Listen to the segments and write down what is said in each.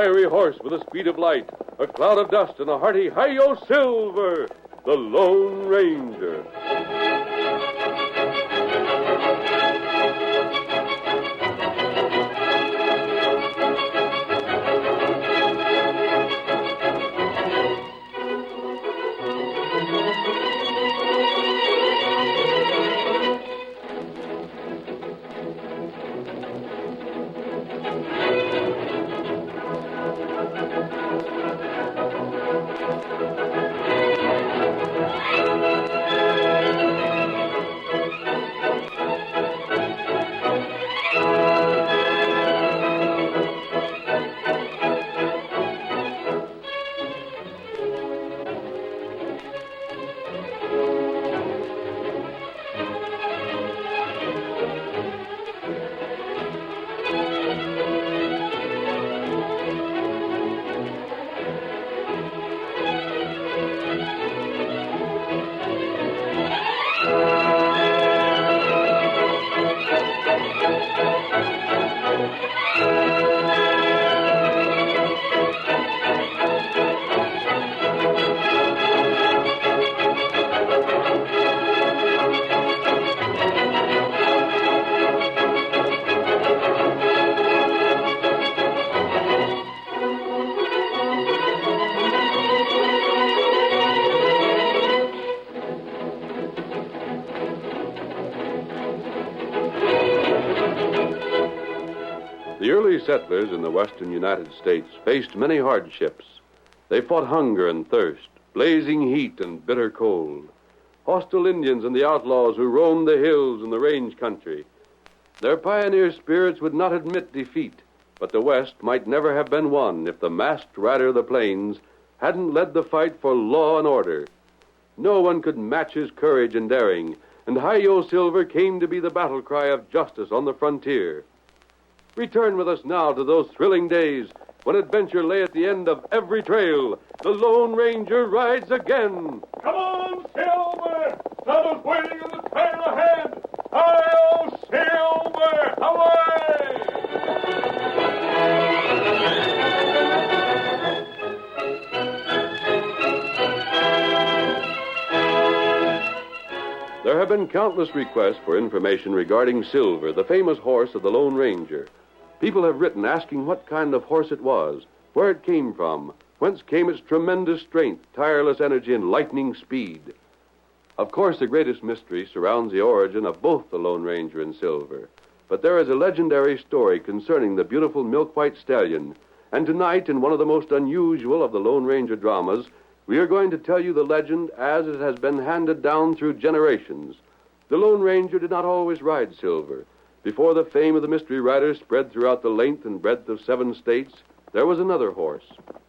fiery horse with the speed of light, a cloud of dust, and a hearty Hi-Yo Silver, the Lone Ranger. The early settlers in the western United States faced many hardships. They fought hunger and thirst, blazing heat and bitter cold, hostile Indians and the outlaws who roamed the hills and the range country. Their pioneer spirits would not admit defeat, but the West might never have been won if the masked rider of the plains hadn't led the fight for law and order. No one could match his courage and daring, and Hi-Yo Silver came to be the battle cry of justice on the frontier. Return with us now to those thrilling days when adventure lay at the end of every trail. The Lone Ranger rides again. Come on, Silver! Someone's waiting in the trail ahead. Hi-Yo Silver! Away! There have been countless requests for information regarding Silver, the famous horse of the Lone Ranger. People have written asking what kind of horse it was, where it came from, whence came its tremendous strength, tireless energy, and lightning speed. Of course, the greatest mystery surrounds the origin of both the Lone Ranger and Silver. But there is a legendary story concerning the beautiful milk-white stallion. And tonight, in one of the most unusual of the Lone Ranger dramas, we are going to tell you the legend as it has been handed down through generations. The Lone Ranger did not always ride Silver. Before the fame of the mystery rider spread throughout the length and breadth of 7 states, there was another horse,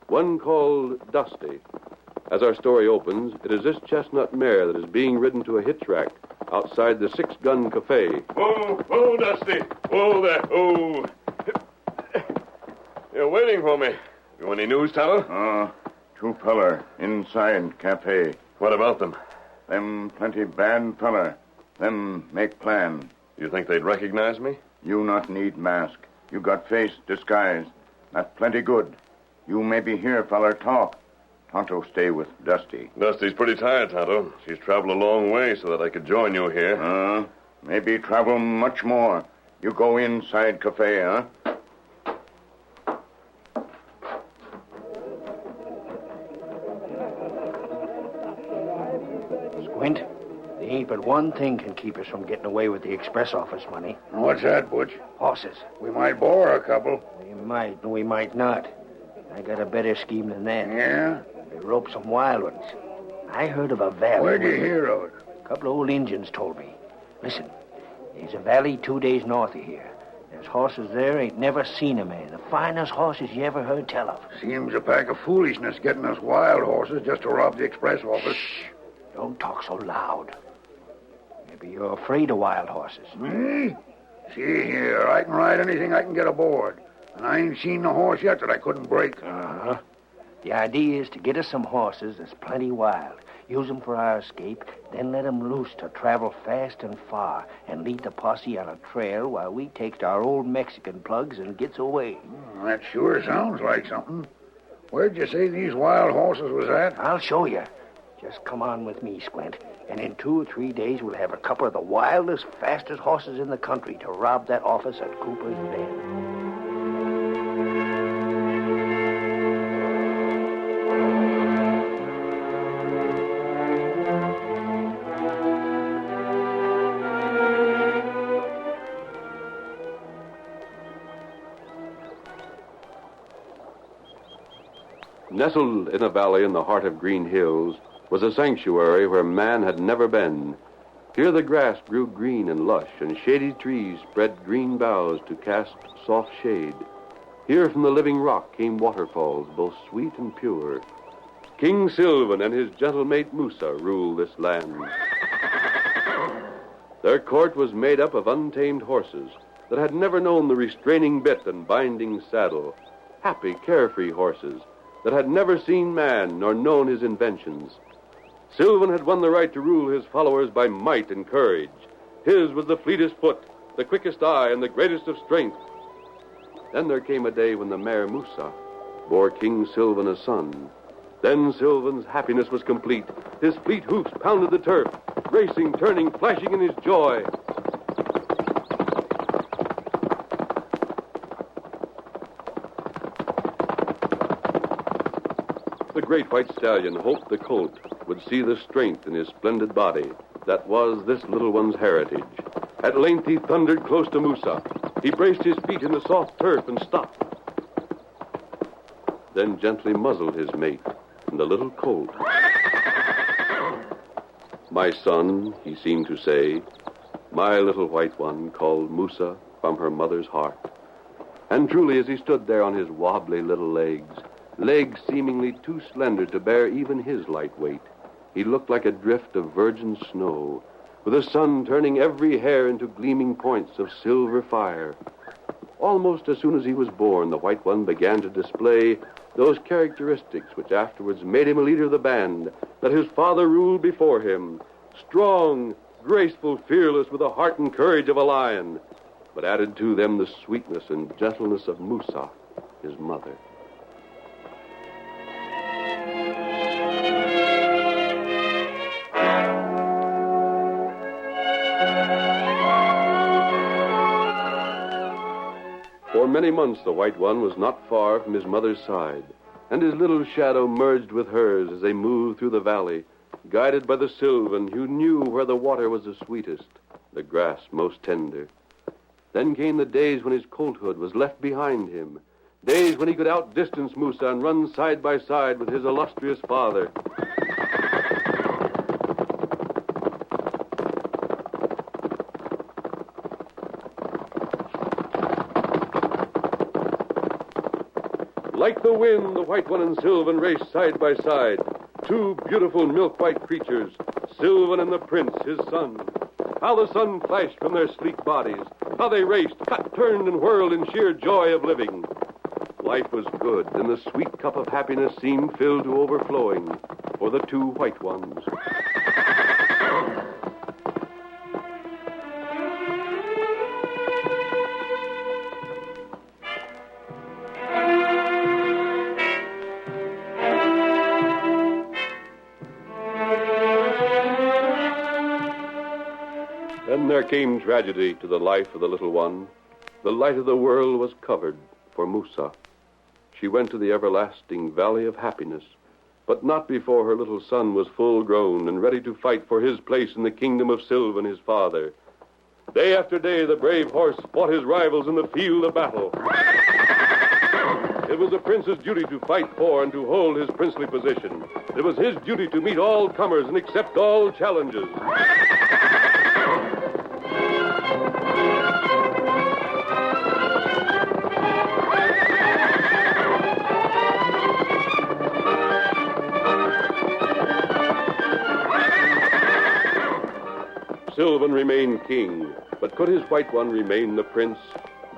one called Dusty. As our story opens, it is this chestnut mare that is being ridden to a hitch rack outside the 6-Gun Cafe. Oh, Dusty. Oh, there. Oh. You're waiting for me. You any news, Tonto? 2 feller inside cafe. What about them? Them plenty bad feller. Them make plan. You think they'd recognize me? You not need mask. You got face, disguise. That plenty good. You maybe hear feller talk. Tonto stay with Dusty. Dusty's pretty tired, Tonto. She's traveled a long way so that I could join you here. Maybe travel much more. You go inside cafe, huh? Squint, there ain't but one thing can keep us from getting away with the express office money. What's that, Butch? Horses. We might borrow a couple. We might, and we might not. I got a better scheme than that. Yeah? We rope some wild ones. I heard of a valley. Where'd you hear of it? A couple of old Indians told me. Listen, there's a valley 2 days north of here. There's horses there ain't never seen a man. The finest horses you ever heard tell of. Seems a pack of foolishness getting us wild horses just to rob the express office. Shh. Don't talk so loud. Maybe you're afraid of wild horses. Me? See here, I can ride anything I can get aboard. And I ain't seen no horse yet that I couldn't break. Uh-huh. The idea is to get us some horses that's plenty wild, use 'em for our escape, then let 'em loose to travel fast and far and lead the posse on a trail while we takes our old Mexican plugs and gets away. That sure sounds like something. Where'd you say these wild horses was at? I'll show you. Just come on with me, Squint, and in 2 or 3 days we'll have a couple of the wildest, fastest horses in the country to rob that office at Cooper's Bend. Nestled in a valley in the heart of green hills was a sanctuary where man had never been. Here the grass grew green and lush, and shady trees spread green boughs to cast soft shade. Here from the living rock came waterfalls, both sweet and pure. King Sylvan and his gentle mate Musa ruled this land. Their court was made up of untamed horses that had never known the restraining bit and binding saddle. Happy, carefree horses that had never seen man nor known his inventions. Sylvan had won the right to rule his followers by might and courage. His was the fleetest foot, the quickest eye, and the greatest of strength. Then there came a day when the mare Musa bore King Sylvan a son. Then Sylvan's happiness was complete. His fleet hoofs pounded the turf, racing, turning, flashing in his joy. The great white stallion hoped the colt would see the strength in his splendid body. That was this little one's heritage. At length he thundered close to Musa. He braced his feet in the soft turf and stopped. Then gently muzzled his mate and the little colt. My son, he seemed to say, my little white one called Musa from her mother's heart. And truly, as he stood there on his wobbly little legs seemingly too slender to bear even his light weight, he looked like a drift of virgin snow, with the sun turning every hair into gleaming points of silver fire. Almost as soon as he was born, the white one began to display those characteristics which afterwards made him a leader of the band that his father ruled before him. Strong, graceful, fearless, with the heart and courage of a lion, but added to them the sweetness and gentleness of Musa, his mother. For many months, the white one was not far from his mother's side, and his little shadow merged with hers as they moved through the valley, guided by the Sylvan who knew where the water was the sweetest, the grass most tender. Then came the days when his colthood was left behind him, days when he could outdistance Musa and run side by side with his illustrious father. Like the wind, the white one and Sylvan raced side by side. Two beautiful milk-white creatures, Sylvan and the prince, his son. How the sun flashed from their sleek bodies. How they raced, cut, turned, and whirled in sheer joy of living. Life was good, and the sweet cup of happiness seemed filled to overflowing for the two white ones. Then there came tragedy to the life of the little one. The light of the world was covered for Musa. She went to the everlasting valley of happiness, but not before her little son was full grown and ready to fight for his place in the kingdom of Sylvan, his father. Day after day, the brave horse fought his rivals in the field of battle. It was the prince's duty to fight for and to hold his princely position. It was his duty to meet all comers and accept all challenges. Sylvan remained king, but could his white one remain the prince?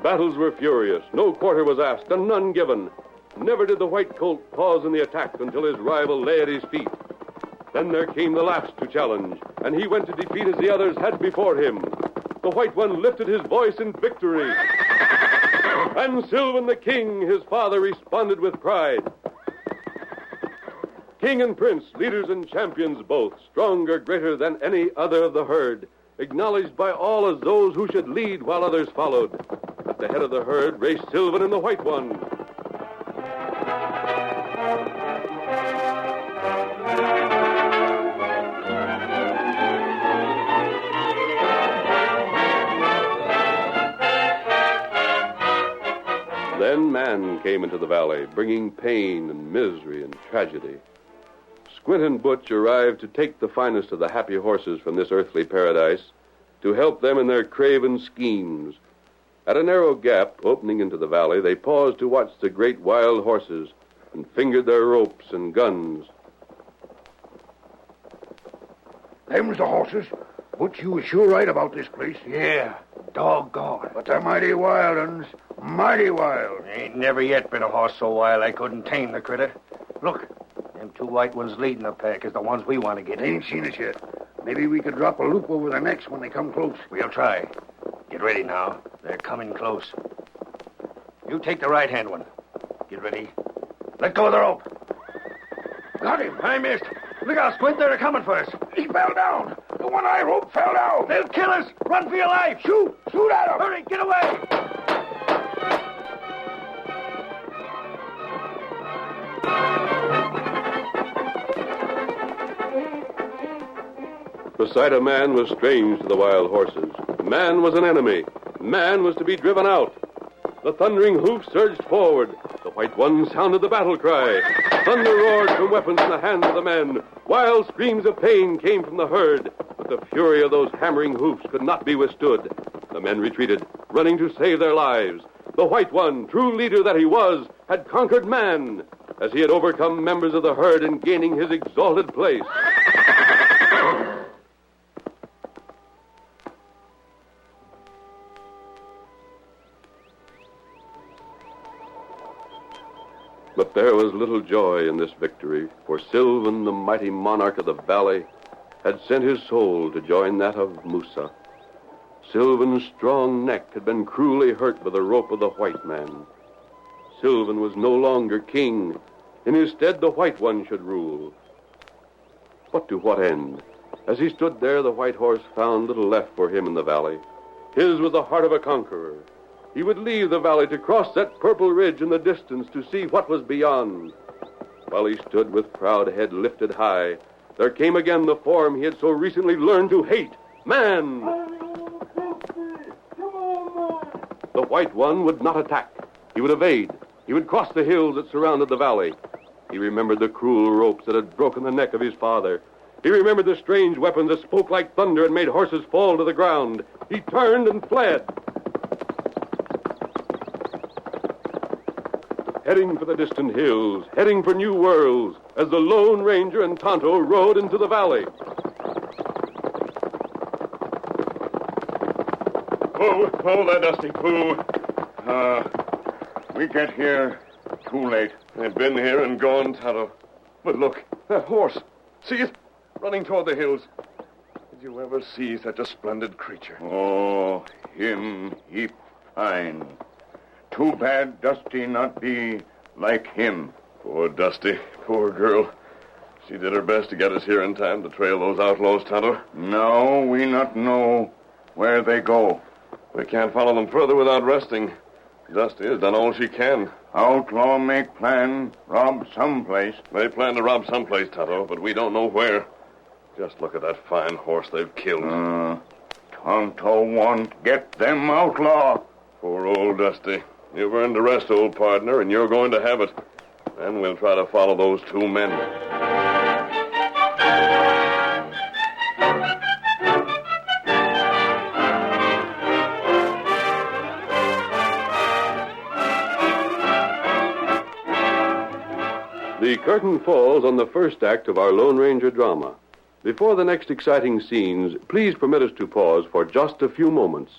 Battles were furious, no quarter was asked, and none given. Never did the white colt pause in the attack until his rival lay at his feet. Then there came the last to challenge, and he went to defeat as the others had before him. The white one lifted his voice in victory. And Sylvan the king, his father, responded with pride. King and prince, leaders and champions both, stronger, greater than any other of the herd, acknowledged by all as those who should lead while others followed. At the head of the herd raced Sylvan and the white one. Then man came into the valley, bringing pain and misery and tragedy. Squint and Butch arrived to take the finest of the happy horses from this earthly paradise, to help them in their craven schemes. At a narrow gap opening into the valley, they paused to watch the great wild horses and fingered their ropes and guns. Them's the horses. Butch, you was sure right about this place. Yeah, doggone. But they're mighty wild uns. Mighty wild. Ain't never yet been a horse so wild I couldn't tame the critter. Look, them two white ones leading the pack is the ones we want to get. They ain't seen us yet. Maybe we could drop a loop over their necks when they come close. We'll try. Get ready now. They're coming close. You take the right-hand one. Get ready. Let go of the rope. Got him. I missed. Look out, Squint. They're coming for us. He fell down. The one I roped fell down. They'll kill us. Run for your life. Shoot. Shoot at him. Hurry, get away. The sight of man was strange to the wild horses. Man was an enemy. Man was to be driven out. The thundering hoofs surged forward. The white one sounded the battle cry. Thunder roared from weapons in the hands of the men. Wild screams of pain came from the herd. But the fury of those hammering hoofs could not be withstood. The men retreated, running to save their lives. The white one, true leader that he was, had conquered man, as he had overcome members of the herd in gaining his exalted place. But there was little joy in this victory, for Sylvan, the mighty monarch of the valley, had sent his soul to join that of Musa. Sylvan's strong neck had been cruelly hurt by the rope of the white man. Sylvan was no longer king. In his stead, the white one should rule. But to what end? As he stood there, the white horse found little left for him in the valley. His was the heart of a conqueror. He would leave the valley to cross that purple ridge in the distance to see what was beyond. While he stood with proud head lifted high, there came again the form he had so recently learned to hate, man. The white one would not attack. He would evade. He would cross the hills that surrounded the valley. He remembered the cruel ropes that had broken the neck of his father. He remembered the strange weapons that spoke like thunder and made horses fall to the ground. He turned and fled. Heading for the distant hills, heading for new worlds, as the Lone Ranger and Tonto rode into the valley. Oh, there, Dusty. Pooh. We get here too late. They've been here and gone, Tonto. But look, that horse. See it? Running toward the hills. Did you ever see such a splendid creature? Oh, him, he fine. Too bad Dusty not be like him. Poor Dusty. Poor girl. She did her best to get us here in time to trail those outlaws, Tonto. No, we not know where they go. We can't follow them further without resting. Dusty has done all she can. Outlaw make plan, rob someplace. They plan to rob someplace, Tonto, but we don't know where. Just look at that fine horse they've killed. Tonto won't get them outlaw. Poor old Dusty. You've earned the rest, old partner, and you're going to have it. Then we'll try to follow those two men. The curtain falls on the first act of our Lone Ranger drama. Before the next exciting scenes, please permit us to pause for just a few moments.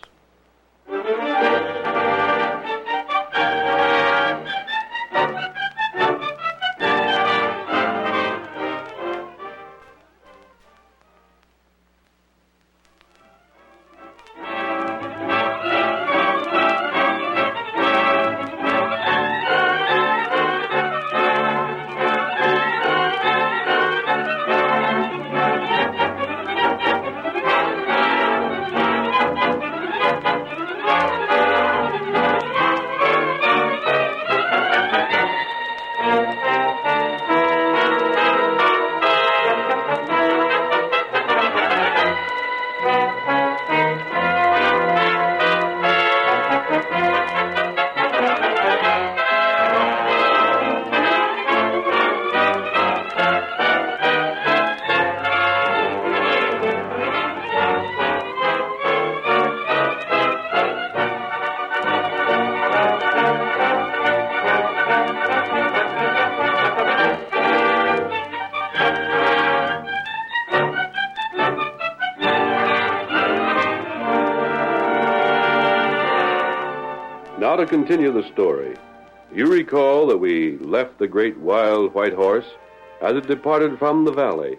Now to continue the story. You recall that we left the great wild white horse as it departed from the valley.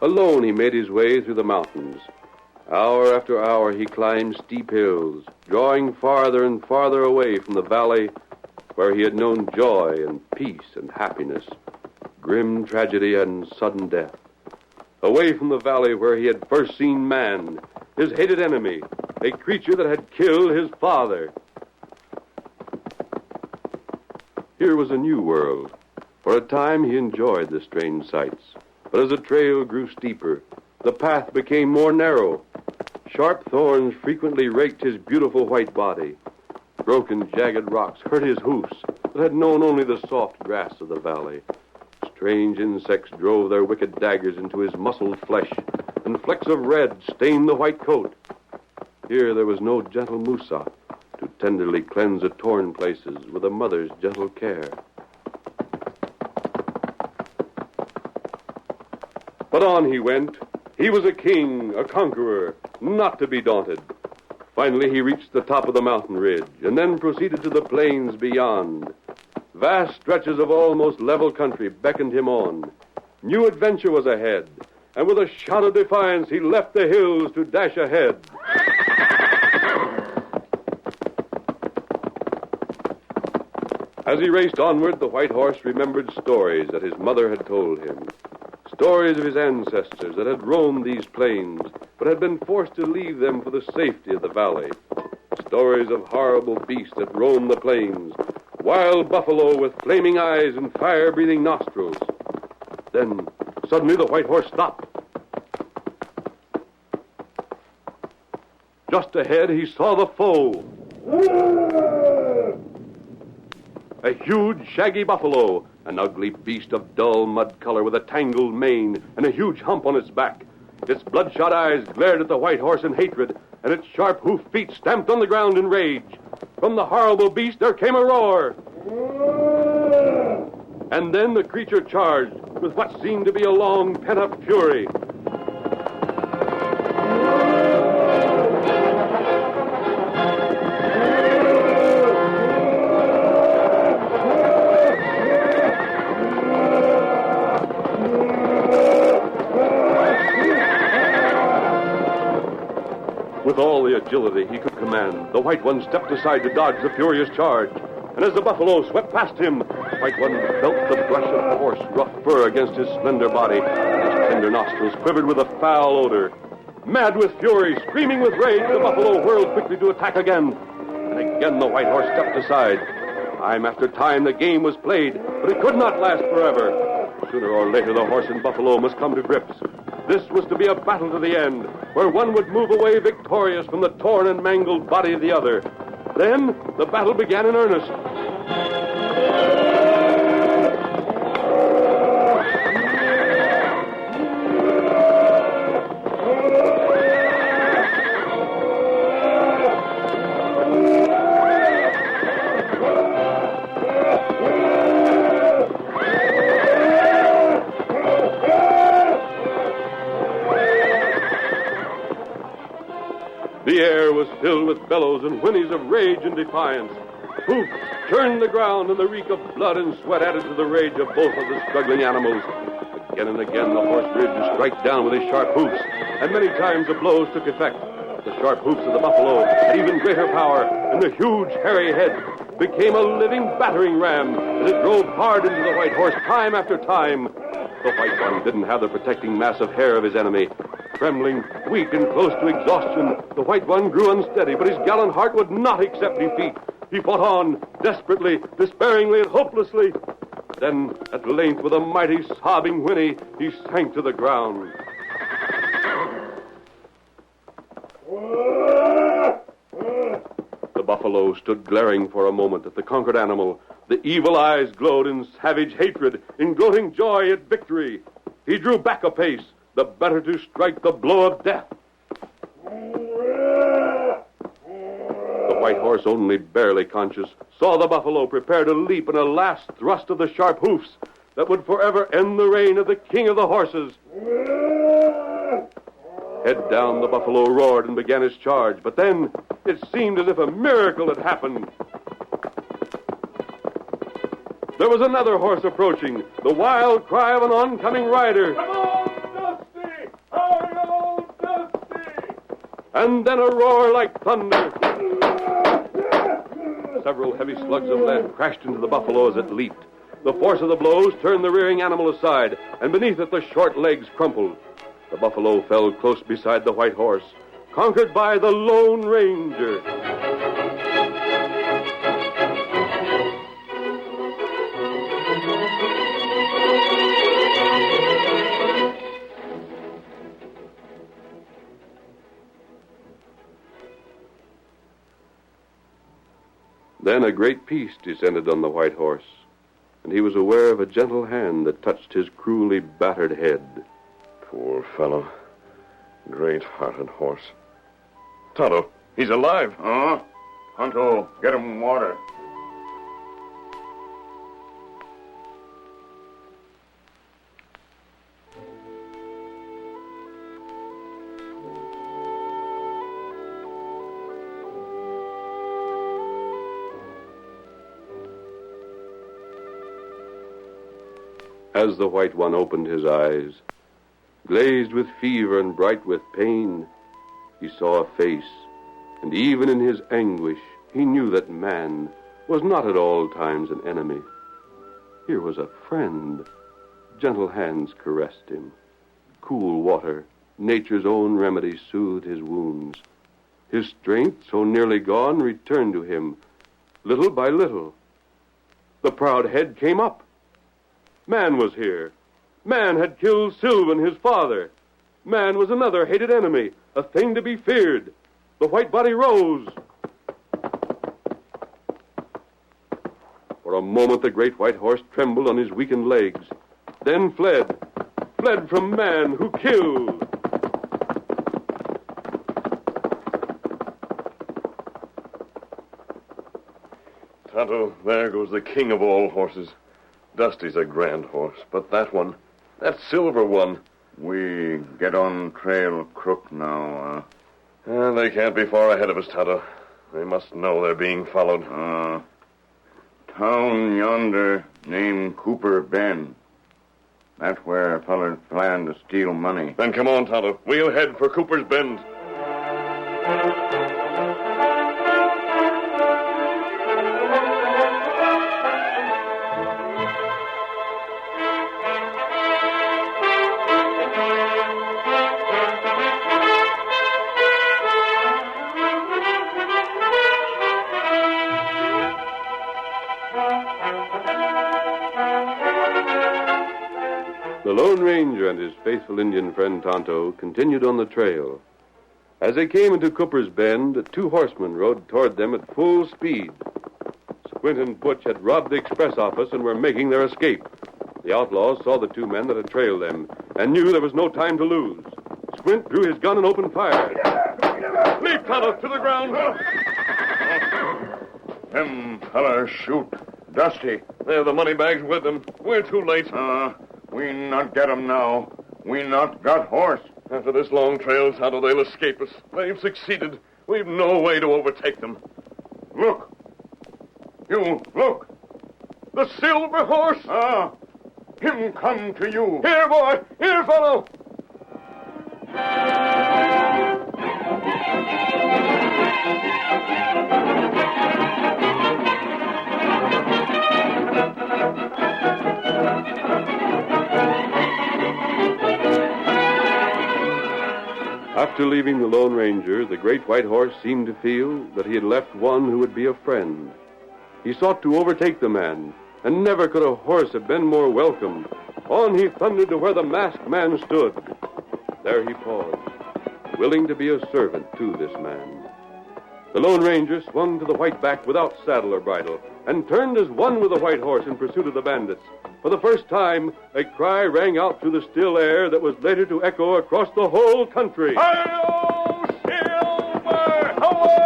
Alone he made his way through the mountains. Hour after hour he climbed steep hills, drawing farther and farther away from the valley where he had known joy and peace and happiness, grim tragedy and sudden death. Away from the valley where he had first seen man, his hated enemy, a creature that had killed his father. Here was a new world. For a time he enjoyed the strange sights, but as the trail grew steeper, the path became more narrow. Sharp thorns frequently raked his beautiful white body. Broken, jagged rocks hurt his hoofs that had known only the soft grass of the valley. Strange insects drove their wicked daggers into his muscled flesh, and flecks of red stained the white coat. Here there was no gentle Musa to tenderly cleanse the torn places with a mother's gentle care. But on he went. He was a king, a conqueror, not to be daunted. Finally, he reached the top of the mountain ridge, and then proceeded to the plains beyond. Vast stretches of almost level country beckoned him on. New adventure was ahead, and with a shout of defiance, he left the hills to dash ahead. As he raced onward, the white horse remembered stories that his mother had told him. Stories of his ancestors that had roamed these plains, but had been forced to leave them for the safety of the valley. Stories of horrible beasts that roamed the plains, wild buffalo with flaming eyes and fire-breathing nostrils. Then, suddenly, the white horse stopped. Just ahead, he saw the foe. A huge, shaggy buffalo, an ugly beast of dull mud color with a tangled mane and a huge hump on its back. Its bloodshot eyes glared at the white horse in hatred, and its sharp hoof feet stamped on the ground in rage. From the horrible beast there came a roar. And then the creature charged with what seemed to be a long pent-up fury. With all the agility he could command, the White One stepped aside to dodge the furious charge. And as the buffalo swept past him, the White One felt the brush of coarse, rough fur against his slender body. His tender nostrils quivered with a foul odor. Mad with fury, screaming with rage, the buffalo whirled quickly to attack again. And again the white horse stepped aside. Time after time the game was played, but it could not last forever. Sooner or later the horse and buffalo must come to grips. This was to be a battle to the end, where one would move away victorious from the torn and mangled body of the other. Then the battle began in earnest. The air was filled with bellows and whinnies of rage and defiance. Hoofs churned the ground, and the reek of blood and sweat added to the rage of both of the struggling animals. Again and again the horse reared to strike down with his sharp hoofs, and many times the blows took effect. The sharp hoofs of the buffalo had even greater power, and the huge, hairy head became a living battering ram as it drove hard into the white horse time after time. The White One didn't have the protecting mass of hair of his enemy. Trembling, weak, and close to exhaustion, the White One grew unsteady, but his gallant heart would not accept defeat. He fought on, desperately, despairingly, and hopelessly. Then, at length, with a mighty sobbing whinny, he sank to the ground. The buffalo stood glaring for a moment at the conquered animal. The evil eyes glowed in savage hatred, in gloating joy at victory. He drew back a pace, the better to strike the blow of death. The white horse, only barely conscious, saw the buffalo prepare to leap in a last thrust of the sharp hoofs that would forever end the reign of the king of the horses. Head down, the buffalo roared and began his charge, but then it seemed as if a miracle had happened. There was another horse approaching, the wild cry of an oncoming rider. Come on, Dusty! Hurry, old Dusty! And then a roar like thunder. Several heavy slugs of lead crashed into the buffalo as it leaped. The force of the blows turned the rearing animal aside, and beneath it the short legs crumpled. The buffalo fell close beside the white horse, conquered by the Lone Ranger. Then a great peace descended on the white horse, and he was aware of a gentle hand that touched his cruelly battered head. Poor fellow. Great-hearted horse. Tonto, he's alive. Huh? Tonto, get him water. As the white one opened his eyes, glazed with fever and bright with pain, he saw a face, and even in his anguish, he knew that man was not at all times an enemy. Here was a friend. Gentle hands caressed him. Cool water, nature's own remedy, soothed his wounds. His strength, so nearly gone, returned to him, little by little. The proud head came up. Man was here. Man had killed Sylvan, his father. Man was another hated enemy, a thing to be feared. The white body rose. For a moment, the great white horse trembled on his weakened legs, then fled from man who killed. Tonto, there goes the king of all horses. Dusty's a grand horse, but that silver one. We get on trail crook now, They can't be far ahead of us, Tonto. They must know they're being followed. Town yonder named Cooper Bend. That's where a feller planned to steal money. Then come on, Tonto. We'll head for Cooper's Bend. The Lone Ranger and his faithful Indian friend Tonto continued on the trail. As they came into Cooper's Bend, two horsemen rode toward them at full speed. Squint and Butch had robbed the express office and were making their escape. The outlaws saw the two men that had trailed them and knew there was no time to lose. Squint drew his gun and opened fire. Leap, Tonto, to the ground. Them fellers shoot Dusty. They have the money bags with them. We're too late. We not get 'em now. We not got horse. After this long trail, Tonto, they'll escape us. They've succeeded. We've no way to overtake them. Look. You, look. The silver horse! Him come to you. Here, boy! Here, fellow! After leaving the Lone Ranger, the great white horse seemed to feel that he had left one who would be a friend. He sought to overtake the man, and never could a horse have been more welcome. On he thundered to where the masked man stood. There he paused, willing to be a servant to this man. The Lone Ranger swung to the white back without saddle or bridle, and turned as one with the white horse in pursuit of the bandits. For the first time, a cry rang out through the still air that was later to echo across the whole country. Hi-yo, Silver! Away!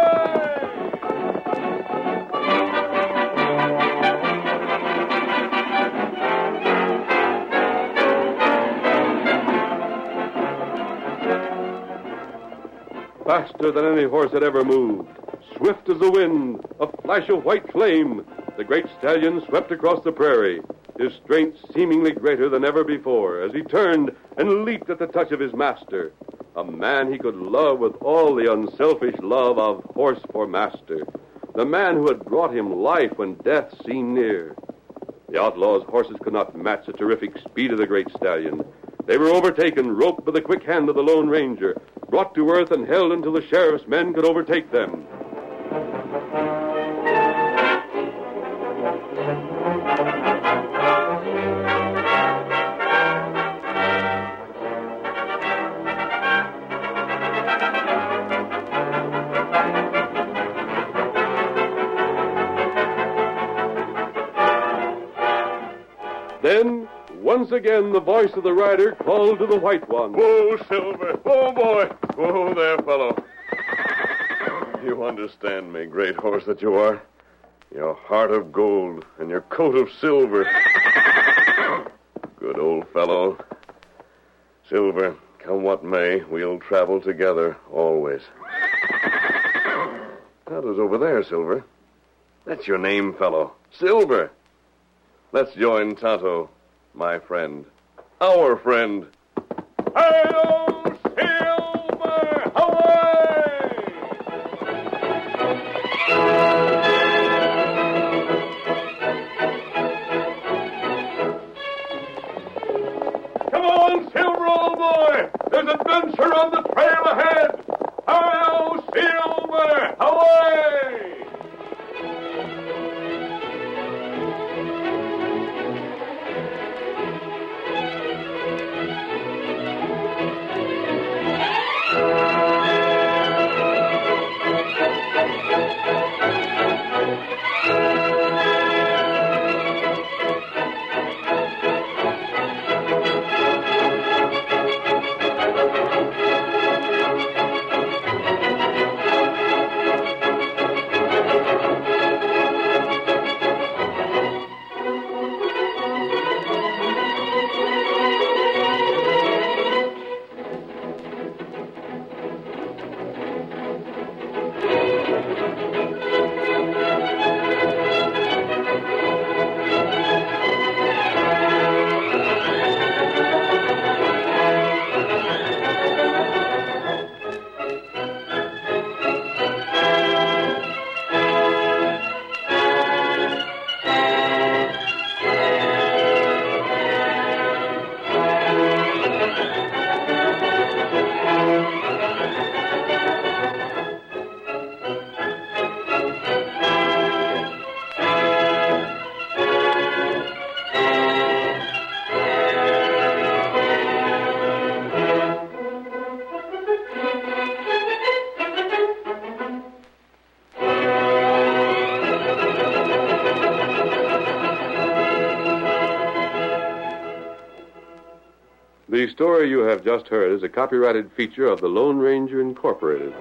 Faster than any horse had ever moved, swift as the wind, a flash of white flame, the great stallion swept across the prairie, his strength seemingly greater than ever before, as he turned and leaped at the touch of his master, a man he could love with all the unselfish love of horse for master, the man who had brought him life when death seemed near. The outlaw's horses could not match the terrific speed of the great stallion. They were overtaken, roped by the quick hand of the Lone Ranger, brought to earth and held until the sheriff's men could overtake them. Then, once again, the voice of the rider called to the white one. Whoa, Silver. Whoa, boy. Whoa there, fellow. You understand me, great horse that you are. Your heart of gold and your coat of silver. Good old fellow. Silver, come what may, we'll travel together always. Tonto's over there, Silver. That's your name, fellow. Silver. Let's join Tonto, my friend. Our friend. Hail, Silver! Away! Come on, Silver, old boy! There's adventure on the trail ahead! Hail, Silver! Away! The story you have just heard is a copyrighted feature of the Lone Ranger Incorporated.